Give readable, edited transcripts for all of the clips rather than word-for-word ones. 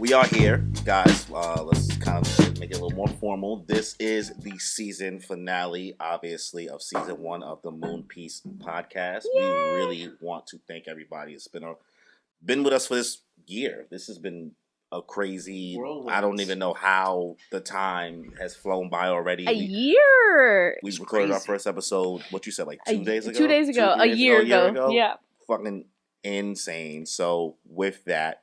We are here, guys. Let's kind of make it a little more formal. This is the season finale, obviously, of season 1 of the Moon Piece podcast. Yay! We really want to thank everybody that's been with us for this year. This has been a crazy. Whirlwind. I don't even know how the time has flown by already. A year. We recorded our first episode. What you said, like 2 days ago? 2 days ago. A year ago. Yeah. Fucking insane. So with that,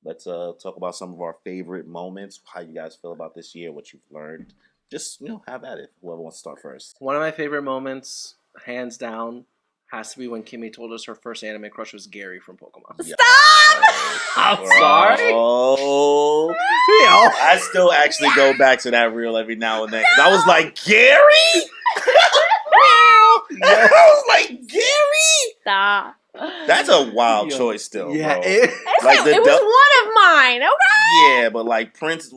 let's talk about some of our favorite moments, how you guys feel about this year, what you've learned. Just, have at it. Whoever wants to start first. One of my favorite moments, hands down, has to be when Kimmy told us her first anime crush was Gary from Pokemon. Stop! I'm sorry. Oh, I still actually go back to that reel every now and then. 'Cause I was like, Gary? I was like, Gary? Stop. That's a wild choice still, yeah, bro. It was one of mine, okay? Yeah, but like Prince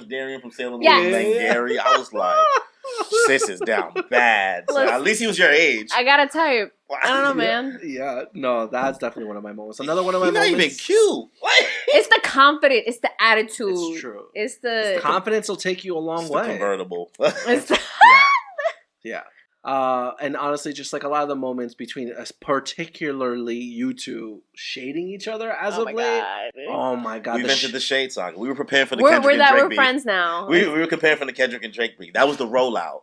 Darian from Sailor Moon Yes. and Gary. I was like, sis is down bad. So at least he was your age. I got a type. I don't know, man. Yeah, no, that's definitely one of my moments. Another one of my moments. He's not even cute. What? It's the confidence. It's the attitude. It's true. It's the confidence will take you a long way. The convertible. It's the yeah. And honestly, just like a lot of the moments between us, particularly you two shading each other as of late. Oh my god! We've entered the shade saga. We were preparing for the Kendrick and Drake we're beef. friends now. We were preparing for the Kendrick and Drake beef. That was the rollout.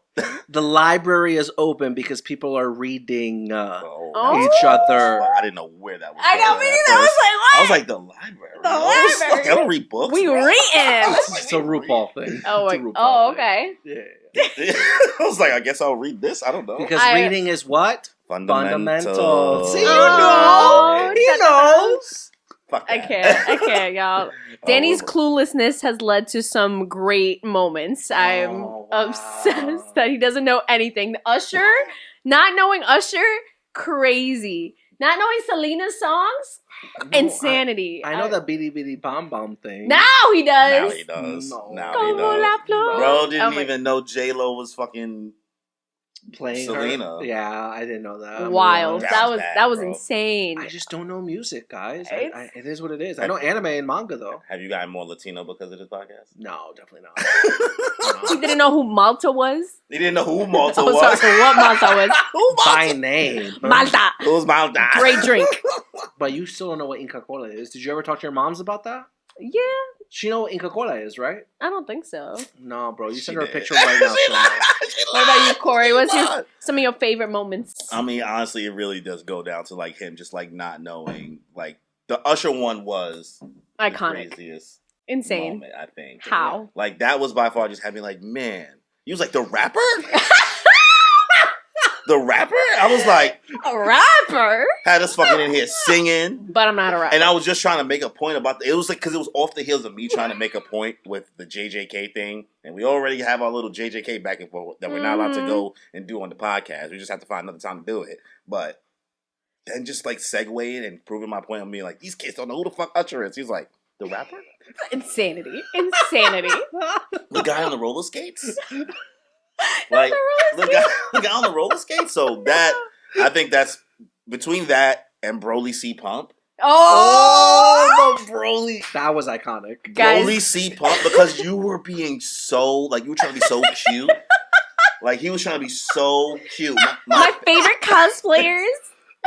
The library is open because people are reading each other. I didn't know where that was. I know, me neither. I was like, the library. I don't read books. We reading. It's a RuPaul thing. Okay. Yeah. I was like, I guess I'll read this. I don't know. Because reading is what? Fundamental. See, you know. He knows. Fuck that. I can't, y'all. Danny's cluelessness has led to some great moments. I'm obsessed that he doesn't know anything. Usher, not knowing Usher, crazy. Not knowing Selena's songs, insanity. I know that Bidi Bidi Bom Bom thing. Now he does. Now he does. No. Now he does. Bro didn't even know J-Lo was fucking playing Selena. Her. Yeah, I didn't know that. Wild. That was insane. I just don't know music, guys. It is what it is. I know anime and manga though. Have you gotten more Latino because of this podcast? No, definitely not. He didn't know who Malta was. He didn't know who Malta was. Sorry, what Malta was. By name. Malta. Who's Malta? Great drink. But you still don't know what Inca Cola is. Did you ever talk to your moms about that? Yeah. She know what Inca Cola is, right? I don't think so. No, bro. You send her a picture right now. What about you, Corey? What's some of your favorite moments? I mean, honestly, it really does go down to like him just like not knowing. Like the Usher one was iconic, the craziest, insane moment, I think. How? Like that was by far just having like, man. He was like the rapper. The rapper? I was like... A rapper? Had us fucking in here singing. But I'm not a rapper. And I was just trying to make a point about... It was like... Because it was off the heels of me trying to make a point with the JJK thing. And we already have our little JJK back and forth that we're not allowed to go and do on the podcast. We just have to find another time to do it. But then just like segueing and proving my point on me like, these kids don't know who the fuck Usher is. He's like, the rapper? Insanity. The guy on the roller skates? Like the guy on the roller skates. So that I think that's between that and Broly C Pump. Oh, the Broly. That was iconic. Guys. Broly C Pump because you were being so like you were trying to be so cute. Like he was trying to be so cute. My favorite cosplayers.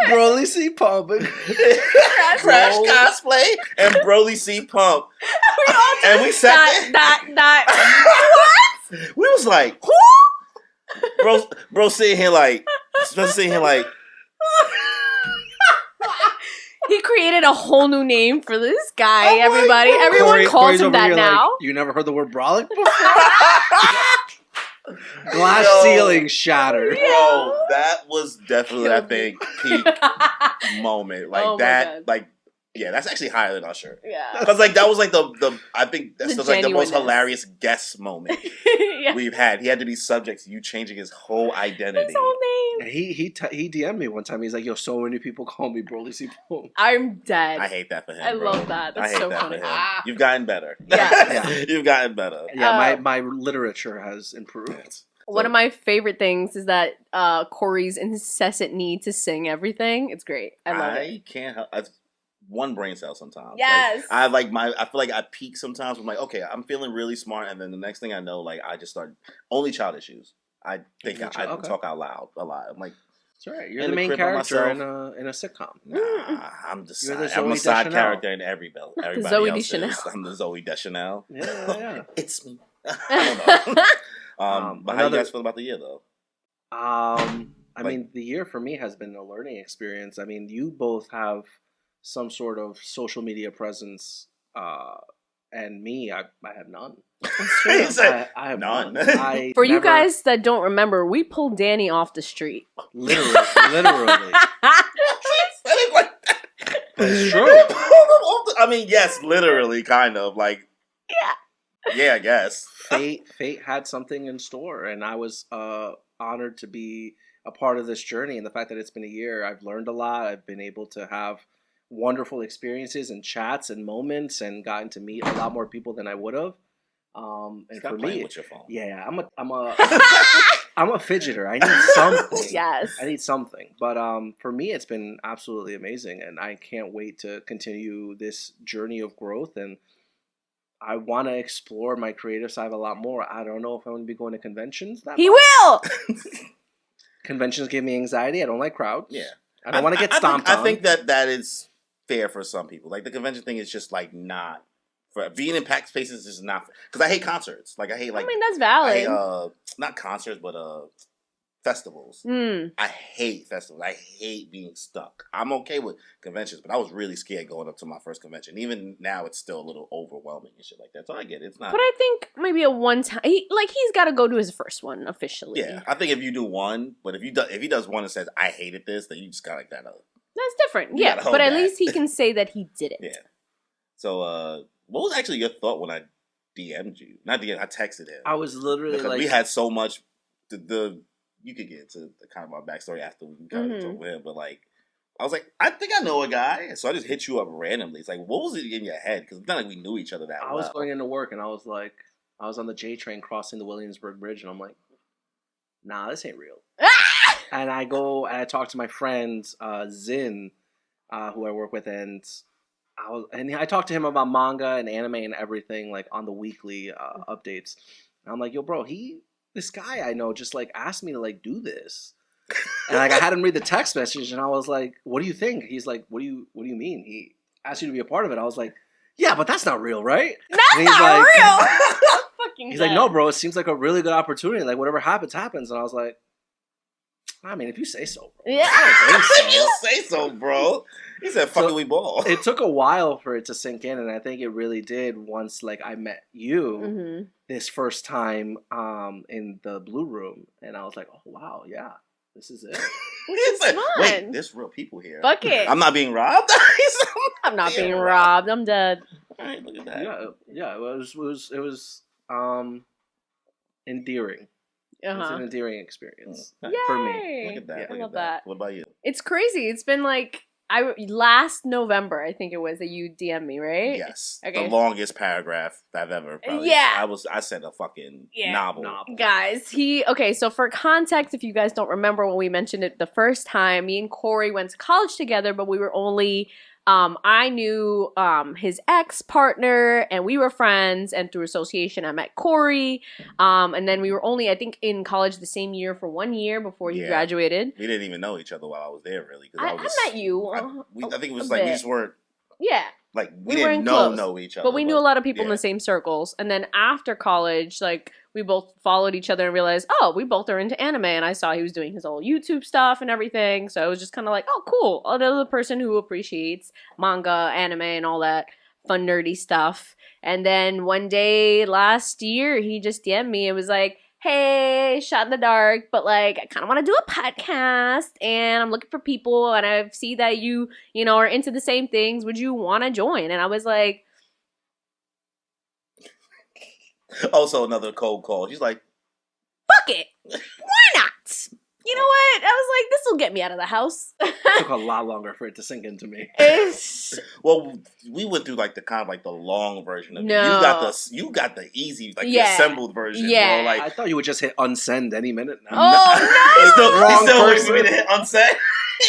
Broly C Pump. Crash cosplay and Broly C Pump. And we sat that. What? We was like, who? Bro sitting here like, he created a whole new name for this guy, everybody. Everyone calls him that now. Like, you never heard the word brolic before? Glass ceiling shattered. Bro, that was definitely, I think, peak moment. Like that, like, yeah, that's actually higher than Usher. Yeah. Because, like, that was, like, I think that's like the most genuineness. hilarious guest moment we've had. He had to be subject to you changing his whole identity. His whole name. And he DM'd me one time. He's like, yo, so many people call me Broly C Pump. I'm dead. I hate that for him. I bro. love that. That's I hate so that funny. For him. You've gotten better. Yeah. You've gotten better. Yeah, my literature has improved. One of my favorite things is that Corey's incessant need to sing everything. It's great. I love it. I can't help. one brain cell sometimes. Yes. Like, I feel like I peak sometimes. I'm like, okay, I'm feeling really smart, and then the next thing I know, like I just start only child issues. I think I talk out loud a lot. I'm like, that's right. You're the main character in a sitcom. Nah, I'm a side character in everybody Zoe else Deschanel. I'm the Zoe Deschanel. Yeah. It's me. I don't know. But how you guys feel about the year, though? I mean, the year for me has been a learning experience. I mean, you both have some sort of social media presence, and me, I have none. That's true. I have none. For you guys that don't remember, we pulled Danny off the street. Literally. It's true. I mean, yes, literally, kind of like. Yeah, I guess. Fate had something in store, and I was honored to be a part of this journey. And the fact that it's been a year, I've learned a lot. I've been able to have wonderful experiences and chats and moments, and gotten to meet a lot more people than I would have. And Stop for playing me, with your phone. yeah, I'm a fidgeter. I need something. Yes, I need something. But for me, it's been absolutely amazing, and I can't wait to continue this journey of growth. And I want to explore my creative side a lot more. I don't know if I'm going to be going to conventions. He will. Conventions give me anxiety. I don't like crowds. Yeah, I don't want to get stomped on. I think that is fair for some people. Like the convention thing is just like not for being in packed spaces is not because I hate concerts. Like I hate like I mean that's valid. I hate, not concerts but festivals. I hate festivals. I hate being stuck. I'm okay with conventions, but I was really scared going up to my first convention. Even now, it's still a little overwhelming and shit like that. So I get it. It's not. But I think maybe a one time, he's got to go to his first one officially. Yeah, I think if you do one, but if he does one and says I hated this, then you just got like that. That's different. Yeah, but at least he can say that he did it. Yeah. So, what was actually your thought when I DM'd you? Not DM'd, I texted him. I was literally because we had so much. You could get into the kind of my backstory after we kind of talk with him, but like, I was like, I think I know a guy, so I just hit you up randomly. It's like, what was it in your head? Because it's not like we knew each other that well. I was going into work and I was like, I was on the J train crossing the Williamsburg Bridge, and I'm like, nah, this ain't real. And I go and I talk to my friend Zin, who I work with, and I talked to him about manga and anime and everything, like on the weekly updates. And I'm like, yo, bro, this guy I know just like asked me to like do this, and like I had him read the text message, and I was like, "What do you think?" He's like, "What do you mean?" He asked you to be a part of it. I was like, "Yeah, but that's not real, right?" That's not real. He's like, "No, bro, it seems like a really good opportunity. Like whatever happens, happens." And I was like, I mean, if you say so, bro. Yeah. If you say so, bro. He said, "Fuck it, we ball." It took a while for it to sink in, and I think it really did once, like, I met you this first time in the Blue Room, and I was like, "Oh wow, yeah, this is it." This is fun. Wait, there's real people here. Fuck it. I'm not being robbed. I'm not being robbed. I'm dead. All right, look at that. Yeah. It was endearing. It was an endearing experience for me. Look at that. I love that. What about you? It's crazy. It's been like last November, I think it was, that you DM'd me, right? Yes. Okay. The longest paragraph I've ever. Probably. Yeah. I sent a fucking novel. Guys, so for context, if you guys don't remember when we mentioned it the first time, me and Corey went to college together, but we were only. I knew his ex-partner, and we were friends, and through association I met Corey, and then we were only, I think, in college the same year for 1 year before you graduated. We didn't even know each other while I was there, really. I met you. I think it was like we just weren't. Yeah. Like, we didn't know each other. But we knew a lot of people in the same circles. And then after college, like, we both followed each other and realized, oh, we both are into anime. And I saw he was doing his old YouTube stuff and everything. So I was just kind of like, oh, cool. Another person who appreciates manga, anime, and all that fun, nerdy stuff. And then one day last year, he just DM'd me. It was like, hey, shot in the dark, but like I kind of want to do a podcast, and I'm looking for people, and I see that you are into the same things. Would you want to join? And I was like, also another cold call. She's like, fuck it, why not? You know what? I was like, this will get me out of the house. It took a lot longer for it to sink into me. Well, we went through like the kind of like the long version of it. You got the easy, like the assembled version. Yeah. Bro. Like, I thought you would just hit unsend any minute now. Oh, no! Wrong person. Me to hit unsend.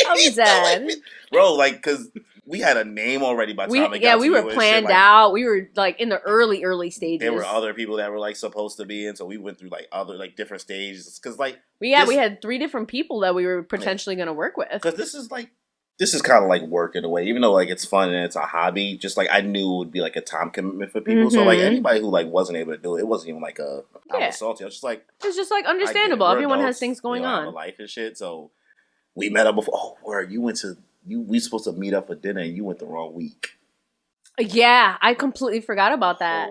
I'm dead. Bro, like, because we had a name already by the time it got we to were you and planned shit. Like, out. We were like in the early stages. there were other people that were like supposed to be in, so we went through like other like different stages because like we had 3 different people that we were potentially going to work with. Because this is kind of like work in a way, even though like it's fun and it's a hobby. Just like I knew it would be like a time commitment for people. So like anybody who like wasn't able to do it wasn't even like I was salty. I was just like, it's just like understandable. Everyone has things going on, have a life and shit. So we met up before. Oh, where we supposed to meet up for dinner and you went the wrong week. Yeah, I completely forgot about that.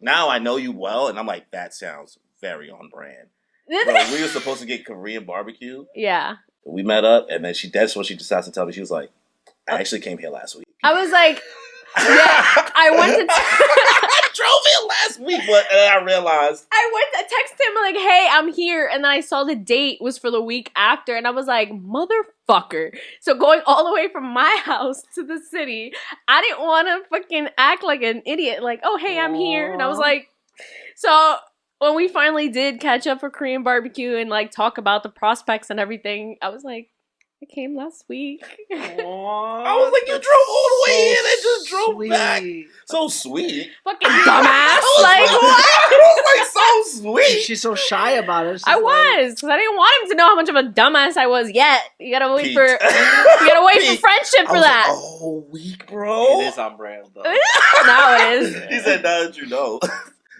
Now I know you well, and I'm like, that sounds very on brand. Bro, we were supposed to get Korean barbecue. Yeah. We met up, and then that's when she decides to tell me. She was like, I actually came here last week. I was like, yeah, I went to... I drove here last week, but I realized... I went to text him like, hey, I'm here, and then I saw the date was for the week after, and I was like, motherfucker. So going all the way from my house to the city, I didn't want to fucking act like an idiot, like, oh, hey, I'm here, and I was like... So... When we finally did catch up for Korean barbecue and like talk about the prospects and everything, I was like, I came last week. I was like, you drove all the way in and just drove back. So sweet. Fucking dumbass. Like, what? I was like, so sweet. She's so shy about it. I was, because I didn't want him to know how much of a dumbass I was yet. You gotta wait for friendship for that. Like, oh, week, bro. It is on brand though. Now it is. He said, now that you know.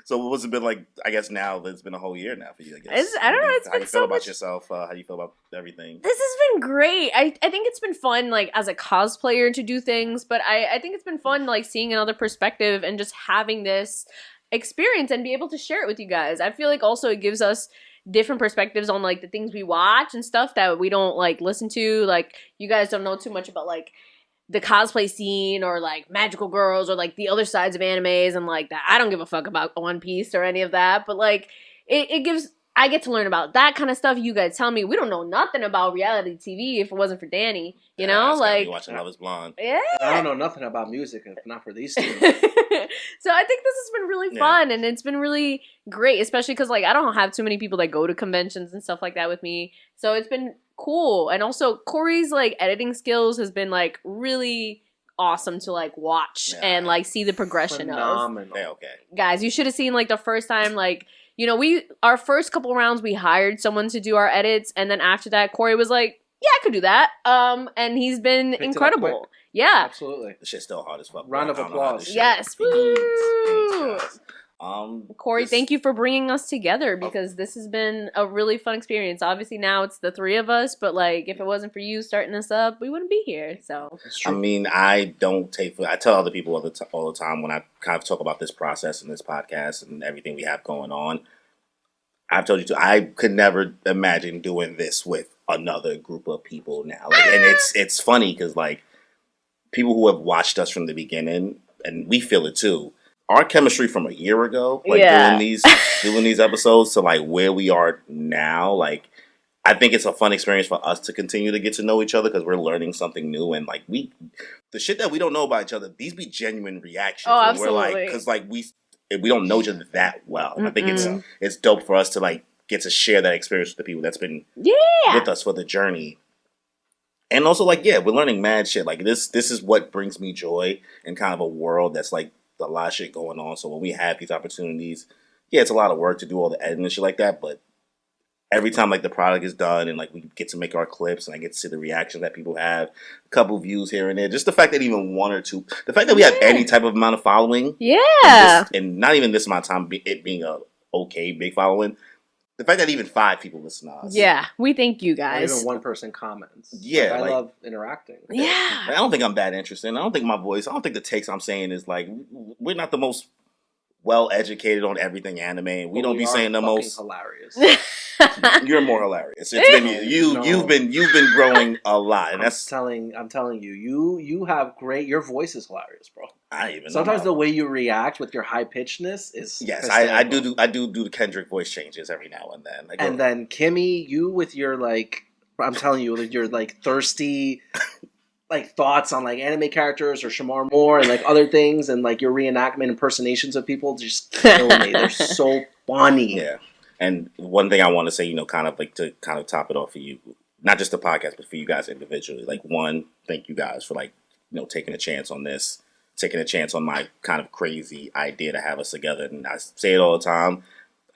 So what's it been like? I guess now it's been a whole year now for you. I guess I don't know. It's how been you feel so about much... yourself? How do you feel about everything? This has been great. I think it's been fun, like as a cosplayer, to do things, but I think it's been fun, like seeing another perspective and just having this experience and be able to share it with you guys. I feel like also it gives us different perspectives on like the things we watch and stuff that we don't like listen to. Like you guys don't know too much about like the cosplay scene or like magical girls or like the other sides of animes and like that. I don't give a fuck about One Piece or any of that, but like it gives, I get to learn about that kind of stuff. You guys tell me we don't know nothing about reality TV if it wasn't for Danny, you know, like watching Love Is Blonde. Yeah, I don't know nothing about music if not for these two. So I think this has been really fun and it's been really great, especially because like I don't have too many people that go to conventions and stuff like that with me, so it's been cool. And also Corey's like editing skills has been like really awesome to like watch and like see the progression of. Okay. Guys, you should have seen like the first time, like, you know, our first couple rounds we hired someone to do our edits, and then after that Corey was like, yeah, I could do that. And he's been incredible. Yeah. Absolutely. The shit's still hard as fuck. Round of applause. Yes. Woo! Thanks, Corey, thank you for bringing us together because this has been a really fun experience. Obviously now it's the 3 of us, but like if it wasn't for you starting us up, we wouldn't be here. So I mean, I tell other people all the time when I kind of talk about this process and this podcast and everything we have going on. I've told you too, I could never imagine doing this with another group of people now. Like, and it's funny because like people who have watched us from the beginning, and we feel it too. Our chemistry from a year ago, like doing these episodes to like where we are now, like I think it's a fun experience for us to continue to get to know each other because we're learning something new, and like the shit that we don't know about each other, these be genuine reactions. Oh, absolutely. We're like, because like we don't know each other that well. I think it's dope for us to like get to share that experience with the people that's been with us for the journey. And also like, we're learning mad shit. Like this is what brings me joy in kind of a world that's like a lot of shit going on. So when we have these opportunities, it's a lot of work to do all the editing and shit like that, but every time like the product is done and like we get to make our clips and I get to see the reactions that people have, a couple views here and there, just the fact that even 1 or 2, the fact that we have any type of amount of following, and not even this amount of time, it being a okay big following, the fact that even 5 people listen to us. Yeah, we thank you guys. Or even 1 person comments. Yeah. I love interacting. Yeah. I don't think I'm that interesting. I don't think I don't think the takes I'm saying is like, we're not the most well educated on everything anime. And we don't be saying the most hilarious. You're more hilarious. It's been you've been growing a lot, and I'm telling you, you have great. Your voice is hilarious, bro. I even sometimes the way you react with your high pitchness is I do the Kendrick voice changes every now and then. And then Kimmy, you with your like, I'm telling you, with your like thirsty. Like thoughts on like anime characters or Shamar Moore and like other things and like your reenactment impersonations of people just kill me. They're so funny. Yeah. And one thing I want to say, kind of like to kind of top it off for you, not just the podcast, but for you guys individually. Like, 1, thank you guys for like taking a chance on this, taking a chance on my kind of crazy idea to have us together. And I say it all the time.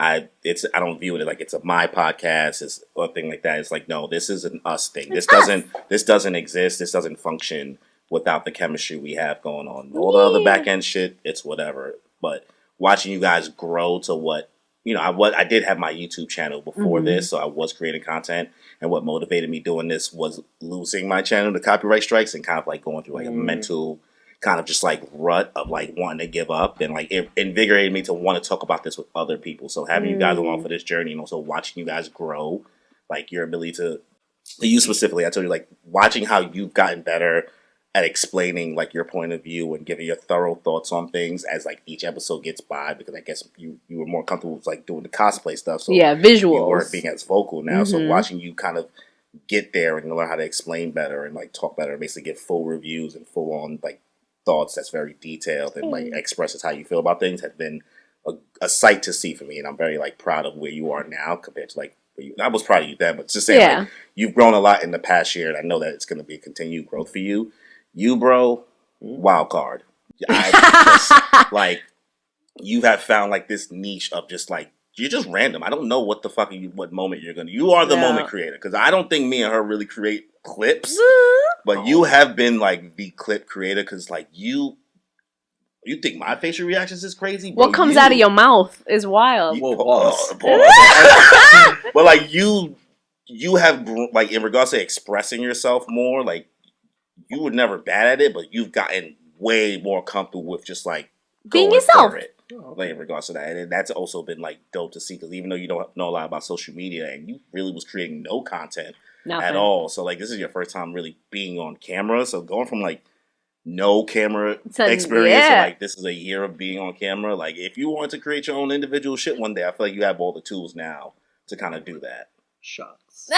I don't view it like it's my podcast or thing like that. It's like, no, this is an us thing. This doesn't exist. This doesn't function without the chemistry we have going on. All the other back end shit, it's whatever. But watching you guys grow to what I did have my YouTube channel before this, so I was creating content. And what motivated me doing this was losing my channel to copyright strikes and kind of like going through like a mental kind of just like rut of like wanting to give up, and like it invigorated me to want to talk about this with other people. So having you guys along for this journey and also watching you guys grow, like your ability to you specifically, I told you, like watching how you've gotten better at explaining like your point of view and giving your thorough thoughts on things as like each episode gets by, because I guess you were more comfortable with like doing the cosplay stuff. So visuals. You weren't being as vocal now. So watching you kind of get there and learn how to explain better and like talk better, and basically give full reviews and full on like thoughts that's very detailed and like expresses how you feel about things has been a sight to see for me. And I'm very like proud of where you are now compared to like I was proud of you then, but just saying like, you've grown a lot in the past year, and I know that it's going to be a continued growth for you. You, bro, wild card. Like you have found like this niche of just like, you're just random. I don't know what the fuck what moment you're gonna. You are the moment creator, because I don't think me and her really create clips, but you have been like the clip creator, because like you think my facial reactions is crazy? Bro, what comes out of your mouth is wild. But like you have like in regards to expressing yourself more, like you were never bad at it, but you've gotten way more comfortable with just like being yourself. Like in regards to that, and that's also been like dope to see, because even though you don't know a lot about social media and you really was creating no content at all, so like this is your first time really being on camera. So going from like no camera experience to like this is a year of being on camera. Like if you want to create your own individual shit one day, I feel like you have all the tools now to kind of do that. Shucks.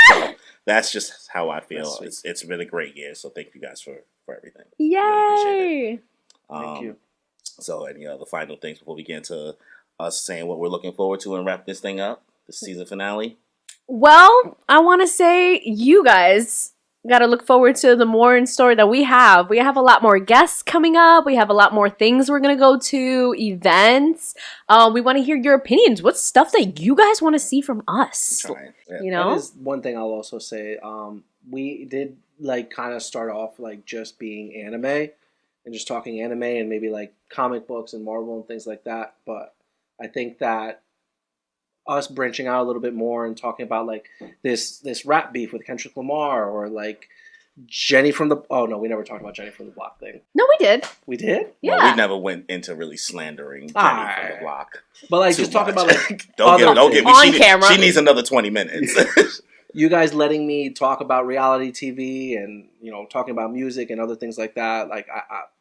So that's just how I feel. It's been a great year, so thank you guys for everything. Yay! Really Thank you. So, any other final things before we get into us saying what we're looking forward to and wrap this thing up, the season finale? Well, I want to say you guys got to look forward to the more in store that we have. We have a lot more guests coming up. We have a lot more things we're going to go to, events. We want to hear your opinions. What's stuff that you guys want to see from us? You know? That is one thing I'll also say. We did like kind of start off like just being anime and just talking anime and maybe like comic books and Marvel and things like that. But I think that us branching out a little bit more and talking about like this rap beef with Kendrick Lamar, or like Jenny from the... Oh, no, we never talked about Jenny from the Block thing. No, we did. We did? Yeah. Well, we never went into really slandering Jenny from the Block. But like just talking about like... don't get me. On camera. She needs another 20 minutes. You guys letting me talk about reality TV and, talking about music and other things like that. Like,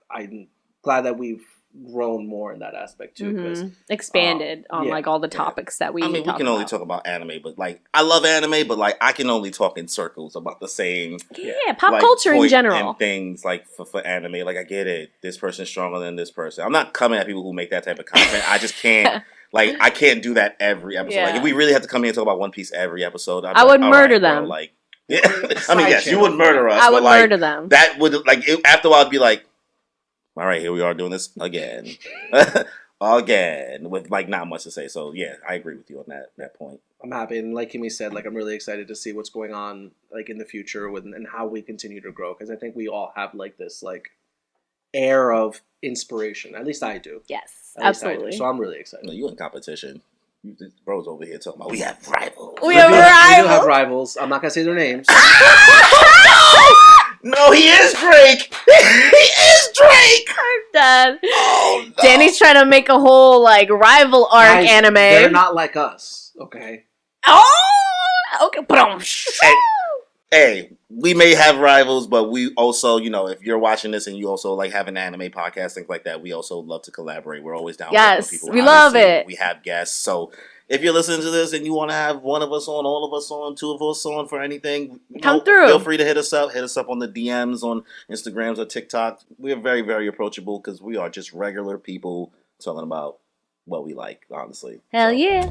I'm glad that we've grown more in that aspect too. Mm-hmm. Expanded on like all the topics that we. I mean, we can only talk about anime, but like I love anime, but like I can only talk in circles about the same. Yeah, pop culture in general. And things like for anime, like I get it. This person's stronger than this person. I'm not coming at people who make that type of content. I just can't. Like I can't do that every episode. Yeah. Like if we really have to come here and talk about One Piece every episode, I would murder them. Bro, like, yeah. I mean, yes, you would murder us. I would but, murder them. That would like after a while, I'd be like, all right, here we are doing this again, again with like not much to say. So yeah, I agree with you on that point. I'm happy, and like Kimmy said, like I'm really excited to see what's going on like in the future and how we continue to grow, because I think we all have like this like air of inspiration. At least I do. Yes, absolutely. So I'm really excited. No, you in competition. Bro's over here talking about we have rivals. We do have rivals. I'm not gonna say their names. No, he is Drake. He is Drake. I'm done. Oh, no. Danny's trying to make a whole like rival arc anime. They're not like us, okay? Oh, okay. Hey, we may have rivals, but we also, if you're watching this and you also like have an anime podcast, things like that, we also love to collaborate. We're always down. Yes, with people. we love it. We have guests, so if you're listening to this and you want to have one of us on, all of us on, two of us on for anything, come through. Feel free to hit us up. Hit us up on the DMs on Instagrams or TikTok. We are very, very approachable because we are just regular people talking about what we like, honestly. Hell yeah.